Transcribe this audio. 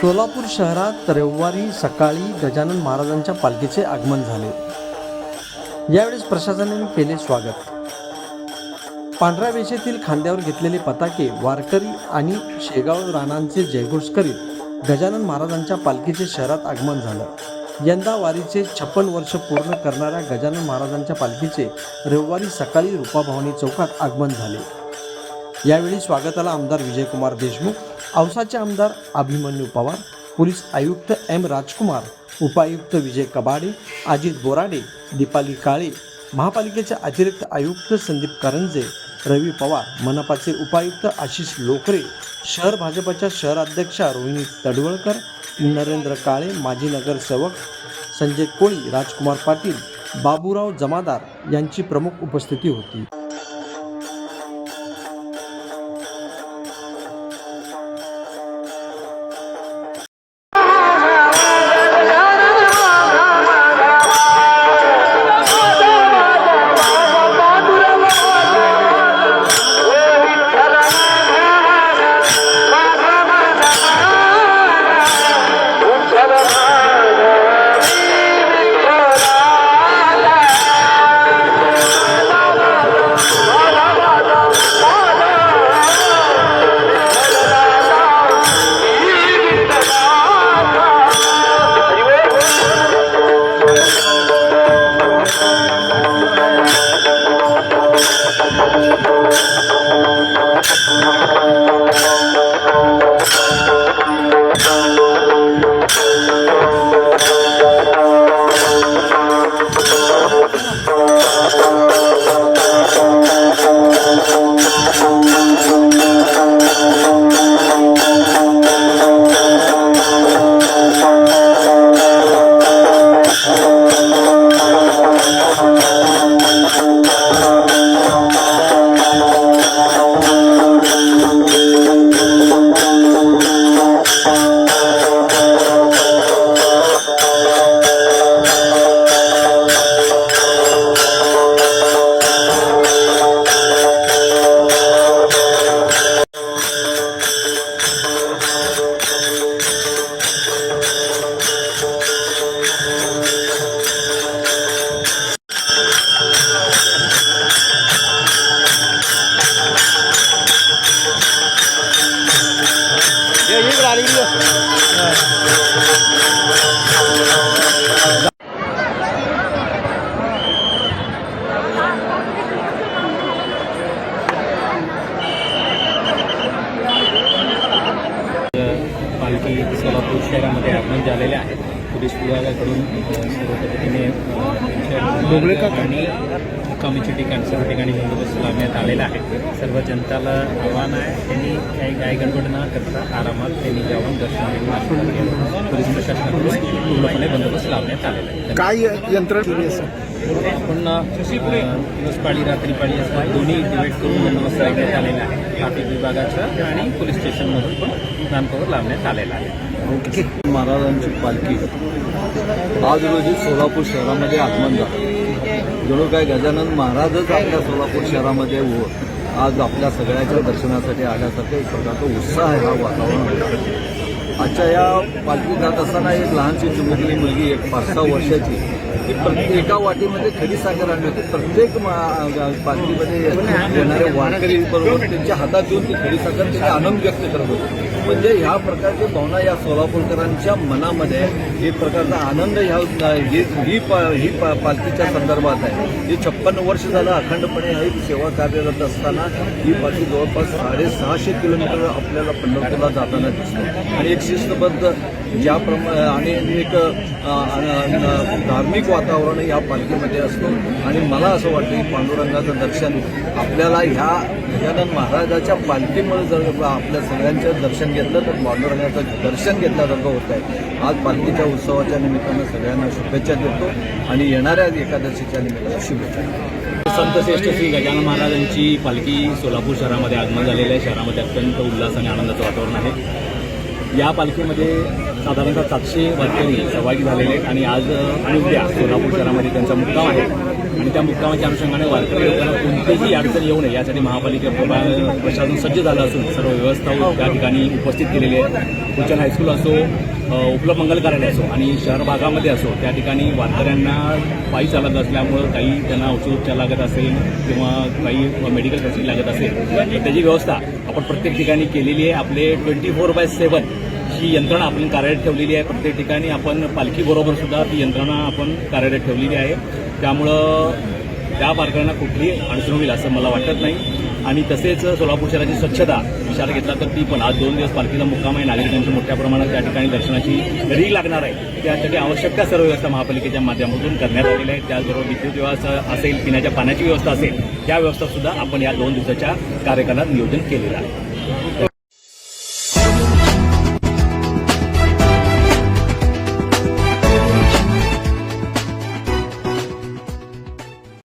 सोलापूर शहरात रविवारी सकाळी गजानन महाराजांच्या पालखीचे आगमन झाले। यावेळेस प्रशासनाने केले स्वागत। पांढऱ्या वेशेतील खांद्यावर घेतलेले पताके, वारकरी आणि शेगाव राणांचे जयघोष करीत गजानन महाराजांच्या पालखीचे शहरात आगमन झालं। यंदा वारीचे 56 वर्ष पूर्ण करणाऱ्या गजानन महाराजांच्या पालखीचे रविवारी सकाळी रूपाभवानी चौकात आगमन झाले। यावेळी स्वागताला आमदार विजयकुमार देशमुख, औसाचे आमदार अभिमन्यू पवार, पोलीस आयुक्त एम राजकुमार, उपायुक्त विजय कबाडे, अजित बोराडे, दीपाली काळे, महापालिकेचे अतिरिक्त आयुक्त संदीप करंजे, रवी पवार, मनपाचे उपायुक्त आशिष लोकरे, शहर भाजपच्या शहराध्यक्षा रोहिणी तडवळकर, नरेंद्र काळे, माजी नगरसेवक संजय कोळी, राजकुमार पाटील, बाबूराव जमादार यांची प्रमुख उपस्थिती होती। पालखी सोलापूर शहरामध्ये आगमन झालेले आहे। पोलीस विभागाकडून सर्व पद्धतीने आणि मुक्कामीच्या ठिकाणी सर्व ठिकाणी बंदोबस्त लावण्यात आलेला आहे। सर्व जनताला आव्हान आहे, त्यांनी काही गायगडबड न करता आरामात त्यांनी जाऊन दर्शन घेऊन पोलीस प्रशासनाकडून पूर्णपणे बंदोबस्त लावण्यात आलेला आहे। काय यंत्रणा आपण दिवसपाळी रात्रीपाळी असं दोन्ही डिवाईड करून बंदोबस्त लावण्यात आलेला आहे। ट्रॅफिक विभागाचा आणि पोलीस स्टेशनमधून पण नामकवर लावण्यात आलेला आहे। महाराजांची पालखी आज रोजी सोलापूर शहरामध्ये आगमन झालं। जणू काय गजानन महाराजच आपल्या सोलापूर शहरामध्ये आज आपल्या सगळ्याच्या दर्शनासाठी आल्यासारखं एक प्रकारचा उत्साह हा वातावरण होता। आजच्या या पालखी जात असताना एक लहानशी चिमुकली मुलगी, एक 5-6 वर्षाची, ती एका वाटीमध्ये खडी साखर आणली होती। प्रत्येक पालखीमध्ये येणारे वारकरी बरोबर त्यांच्या हातात देऊन ती खडी साखर त्यांनी आनंद व्यक्त करत होते। म्हणजे ह्या प्रकारची भावना या सोलापूरकरांच्या मनामध्ये एक प्रकारचा आनंद ही पालखीच्या संदर्भात आहे। ही 56 वर्ष झालं अखंडपणे ही सेवा कार्यरत असताना ही पालखी जवळपास 650 किलोमीटर आपल्याला पंढरपूरला जाताना दिसतो आणि एक शिस्तबद्ध ज्याप्रमाणे आणि एक धार्मिक वातावरण या पालखीमध्ये असतो। आणि मला असं वाटतं की पांडुरंगाचं दर्शन आपल्याला ह्या गजानन महाराजाच्या पालखीमुळे जर आपल्या सगळ्यांचं दर्शन घेतलं तर पांडुरंगाचं दर्शन घेतल्यासारखं होत आहे। आज पालखीच्या उत्सवाच्या निमित्तानं सगळ्यांना शुभेच्छा देतो आणि येणाऱ्या एकादशीच्या निमित्तानं शुभेच्छा। संत श्रेष्ठ श्री गजानन महाराजांची पालखी सोलापूर शहरामध्ये आगमन झालेल्या आहे। शहरामध्ये अत्यंत उल्हास आणि आनंदाचं वातावरण आहे। या पालखीमध्ये साधारणतः 700 वारकरी सहभागी झालेले आहेत आणि आज आणि उद्या सोलापूर शहरामध्ये त्यांचा मुक्काम आहे आणि त्या मुक्कामाच्या अनुषंगाने वारकरी लोकांना कोणतीही अडचण येऊ नये यासाठी महापालिका प्रशासन सज्ज झालं असून सर्व व्यवस्था त्या ठिकाणी उपस्थित केलेली आहे. उच्चन हायस्कूल असो, उपलब्ध मंगल कार्यालय असो आणि शहर भागामध्ये असो त्या ठिकाणी वारकऱ्यांना पायी चालत असल्यामुळं काही त्यांना औषधोपचार लागत असेल किंवा काही मेडिकल फॅसिलिटी लागत असेल तर त्याची व्यवस्था आपण प्रत्येक ठिकाणी केलेली आहे. आपले 24/7 ही यंत्रणा आपण कार्यरत ठेवलेली आहे. प्रत्येक ठिकाणी आपण पालखीबरोबर सुद्धा ती यंत्रणा आपण कार्यरत ठेवलेली आहे. त्यामुळं त्या वारकऱ्यांना कुठलीही अडचण होईल असं मला वाटत नाही. आणि तसेच सोलापूर शहराची स्वच्छता विचार घेतला तर ती पण आज 2 दिवस पालखीचा मुक्काम आहे. नागरिकांची मोठ्या प्रमाणात त्या ठिकाणी दर्शनाची रीग लागणार आहे. त्यासाठी आवश्यक त्या सर्व व्यवस्था महापालिकेच्या माध्यमातून करण्यात आलेल्या आहेत. त्याचबरोबर विद्युत व्यवस्था असेल, पिण्याच्या पाण्याची व्यवस्था असेल, त्या व्यवस्था सुद्धा आपण या 2 दिवसाच्या कार्यक्रमात नियोजन केलेलं आहे.